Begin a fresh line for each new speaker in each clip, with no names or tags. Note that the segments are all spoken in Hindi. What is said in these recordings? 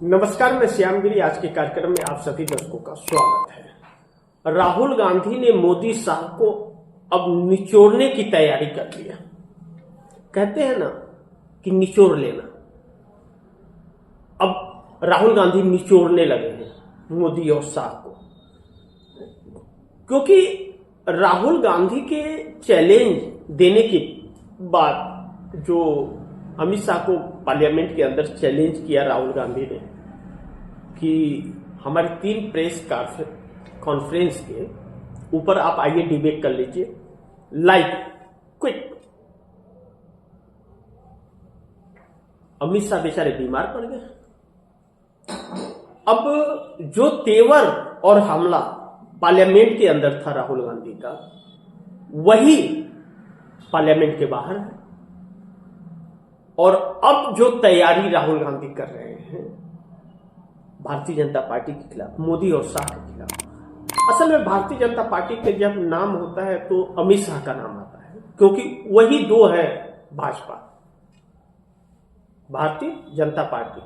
नमस्कार, मैं श्यामगिरी। आज के कार्यक्रम में आप सभी दर्शकों का स्वागत है। राहुल गांधी ने मोदी साहब को अब निचोड़ने की तैयारी कर लिया। कहते हैं ना कि निचोड़ लेना। अब राहुल गांधी निचोड़ने लगे हैं मोदी और शाह को, क्योंकि राहुल गांधी के चैलेंज देने के बाद जो अमित शाह को पार्लियामेंट के अंदर चैलेंज किया राहुल गांधी ने कि हमारे 3 प्रेस कॉन्फ्रेंस के ऊपर आप आइए डिबेट कर लीजिए लाइव क्विक। अमित शाह बेचारे बीमार पड़ गए। अब जो तेवर और हमला पार्लियामेंट के अंदर था राहुल गांधी का, वही पार्लियामेंट के बाहर है। और अब जो तैयारी राहुल गांधी कर रहे हैं भारतीय जनता पार्टी के खिलाफ, मोदी और शाह के खिलाफ। असल में भारतीय जनता पार्टी के जब नाम होता है तो अमित शाह का नाम आता है, क्योंकि वही 2 है भाजपा, भारतीय जनता पार्टी।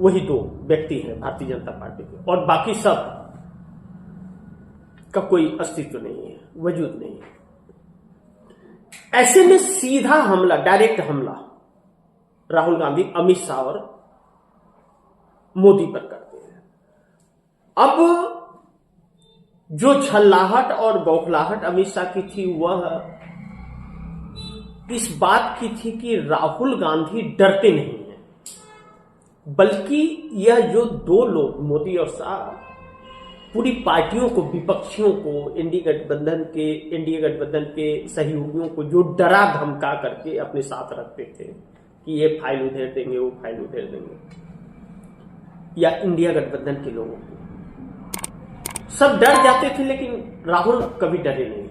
वही 2 व्यक्ति हैं भारतीय जनता पार्टी के, और बाकी सब का कोई अस्तित्व नहीं है, वजूद नहीं है। ऐसे में सीधा हमला, डायरेक्ट हमला राहुल गांधी अमित शाह और मोदी पर करते हैं। अब जो छल्लाहट और बौखलाहट अमित शाह की थी, वह इस बात की थी कि राहुल गांधी डरते नहीं हैं, बल्कि यह जो 2 लोग मोदी और शाह पूरी पार्टियों को, विपक्षियों को, एनडीए गठबंधन के सहयोगियों को जो डरा धमका करके अपने साथ रखते थे कि ये फाइल उधेड़ देंगे, वो फाइल उधेड़ देंगे, या इंडिया गठबंधन के लोगों को सब डर जाते थे, लेकिन राहुल कभी डरे नहीं।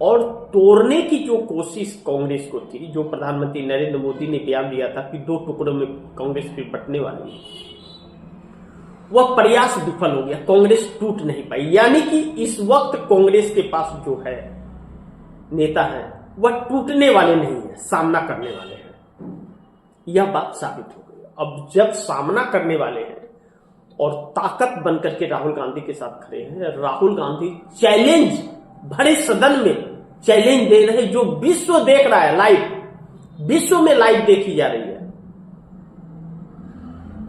और तोड़ने की जो कोशिश कांग्रेस को थी, जो प्रधानमंत्री नरेंद्र मोदी ने बयान दिया था कि 2 टुकड़ों में कांग्रेस भी बंटने वाली है, वह प्रयास विफल हो गया। कांग्रेस टूट नहीं पाई। यानी कि इस वक्त कांग्रेस के पास जो है नेता है, वह टूटने वाले नहीं है, सामना करने वाले हैं। यह बात साबित हो गई। अब जब सामना करने वाले हैं और ताकत बनकर के राहुल गांधी के साथ खड़े हैं, राहुल गांधी चैलेंज, भरे सदन में चैलेंज दे रहे, जो विश्व देख रहा है लाइव, विश्व में लाइव देखी जा रही है,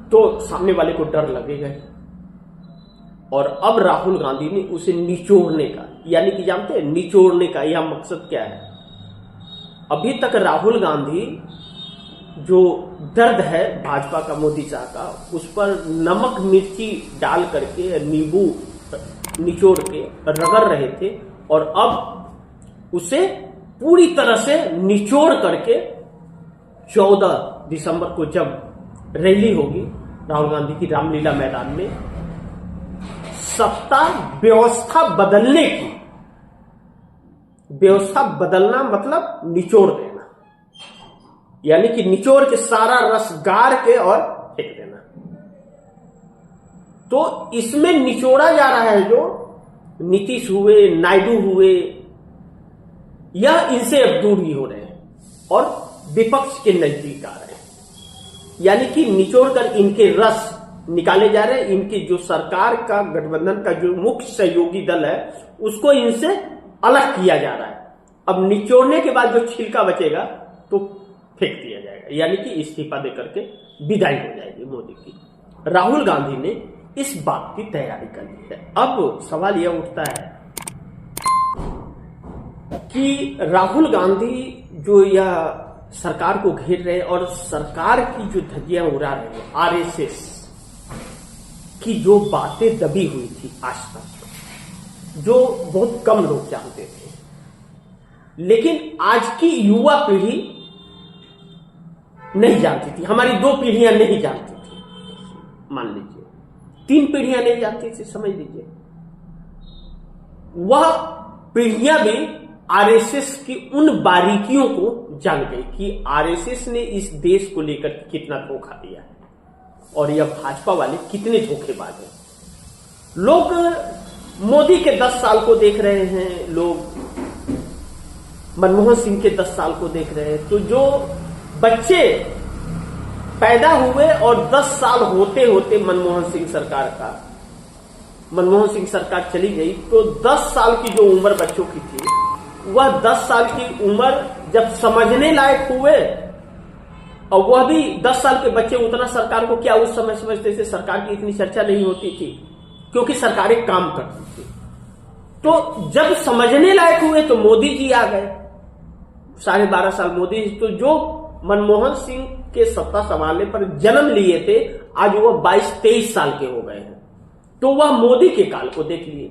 तो सामने वाले को डर लगेगा। और अब राहुल गांधी ने उसे निचोड़ने का, यानी कि जानते हैं निचोड़ने का यह मकसद क्या है। अभी तक राहुल गांधी जो दर्द है भाजपा का, मोदी शाह का, उस पर नमक मिर्ची डाल करके, नींबू निचोड़ के रगड़ रहे थे, और अब उसे पूरी तरह से निचोड़ करके 14 दिसंबर को जब रैली होगी राहुल गांधी की रामलीला मैदान में, सत्ता व्यवस्था बदलने की, व्यवस्था बदलना मतलब निचोड़ देना, यानी कि निचोड़ के सारा रस गार के और फेंक देना। तो इसमें निचोड़ा जा रहा है जो नीतीश हुए, नायडू हुए, यह इनसे अब दूर ही हो रहे हैं और विपक्ष के नजदीक आ रहे हैं। यानी कि निचोड़ कर इनके रस निकाले जा रहे हैं। इनकी जो सरकार का, गठबंधन का जो मुख्य सहयोगी दल है, उसको इनसे अलग किया जा रहा है। अब निचोड़ने के बाद जो छिलका बचेगा तो फेंक दिया जाएगा, यानी कि इस्तीफा देकर के विदाई हो जाएगी मोदी की। राहुल गांधी ने इस बात की तैयारी कर ली है। अब सवाल यह उठता है कि राहुल गांधी जो यह सरकार को घेर रहे और सरकार की जो धज्जियां उड़ा रहे हैं, आरएसएस की जो बातें दबी हुई थी आज तक, जो बहुत कम लोग जानते थे, लेकिन आज की युवा पीढ़ी नहीं जानती थी। हमारी 2 पीढ़ियां नहीं जानती थी, मान लीजिए 3 पीढ़ियां नहीं जानती थी, समझ लीजिए। वह पीढ़ियां भी आरएसएस की उन बारीकियों को जान गई कि आरएसएस ने इस देश को लेकर कितना धोखा दिया है और यह भाजपा वाले कितने धोखेबाज हैं। लोग मोदी के 10 साल को देख रहे हैं, लोग मनमोहन सिंह के 10 साल को देख रहे हैं। तो जो बच्चे पैदा हुए और 10 साल होते होते मनमोहन सिंह सरकार चली गई, तो 10 साल की जो उम्र बच्चों की थी, वह 10 साल की उम्र जब समझने लायक हुए, और वह भी 10 साल के बच्चे उतना सरकार को क्या उस समय समझते थे, सरकार की इतनी चर्चा नहीं होती थी क्योंकि सरकारें काम करती थी। तो जब समझने लायक हुए तो मोदी जी आ गए, 12.5 साल मोदी जी। तो जो मनमोहन सिंह के सत्ता संभालने पर जन्म लिए थे, आज वह 22-23 साल के हो गए हैं। तो वह मोदी के काल को देख लिए।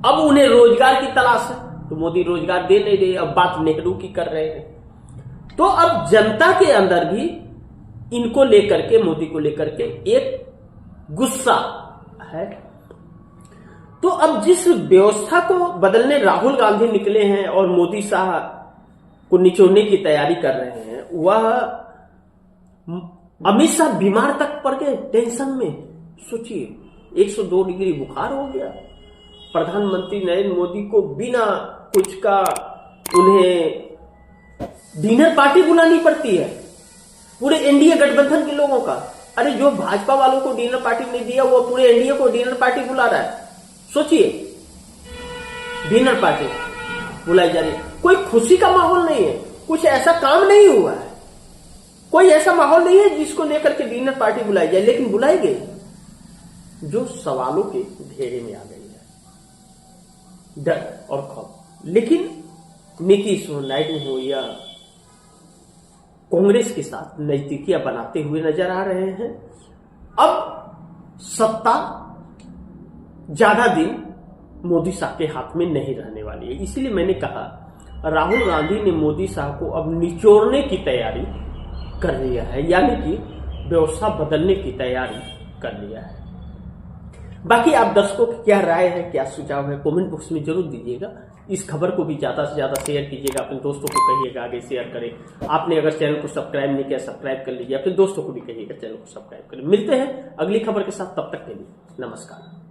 अब उन्हें रोजगार की तलाश है, तो मोदी रोजगार दे नहीं रहे, अब बात नेहरू की कर रहे हैं। तो अब जनता के अंदर भी इनको लेकर के, मोदी को लेकर के एक गुस्सा है। तो अब जिस व्यवस्था को बदलने राहुल गांधी निकले हैं और मोदी साहब को निचोड़ने की तैयारी कर रहे हैं, वह अमित शाह बीमार तक पड़ गए, टेंशन में। सोचिए, 102 डिग्री बुखार हो गया। प्रधानमंत्री नरेंद्र मोदी को बिना कुछ का उन्हें डिनर पार्टी बुलानी पड़ती है, पूरे एनडीए गठबंधन के लोगों का। अरे जो भाजपा वालों को डिनर पार्टी नहीं दिया, वो पूरे एनडीए को डिनर पार्टी बुला रहा है। सोचिए, डिनर पार्टी बुलाई जा रही है। कोई खुशी का माहौल नहीं है, कुछ ऐसा काम नहीं हुआ है, कोई ऐसा माहौल नहीं है जिसको लेकर के डिनर पार्टी बुलाई जाए, लेकिन बुलाई गई जो सवालों के घेरे में आ गई है, डर और खौफ। लेकिन नीतीश हो, नायडू हो या कांग्रेस के साथ नजदीकियां बनाते हुए नजर आ रहे हैं। अब सत्ता ज्यादा दिन मोदी साहब के हाथ में नहीं रहने वाली है। इसीलिए मैंने कहा, राहुल गांधी ने मोदी साहब को अब निचोड़ने की तैयारी कर लिया है, यानी कि व्यवस्था बदलने की तैयारी कर लिया है। बाकी आप दर्शकों की क्या राय है, क्या सुझाव है, कमेंट बॉक्स में जरूर दीजिएगा। इस खबर को भी ज्यादा से ज्यादा शेयर कीजिएगा, अपने दोस्तों को कहिएगा आगे शेयर करें। आपने अगर चैनल को सब्सक्राइब नहीं किया, सब्सक्राइब कर लीजिए, अपने दोस्तों को भी कहिएगा चैनल को सब्सक्राइब करें। मिलते हैं अगली खबर के साथ, तब तक के लिए नमस्कार।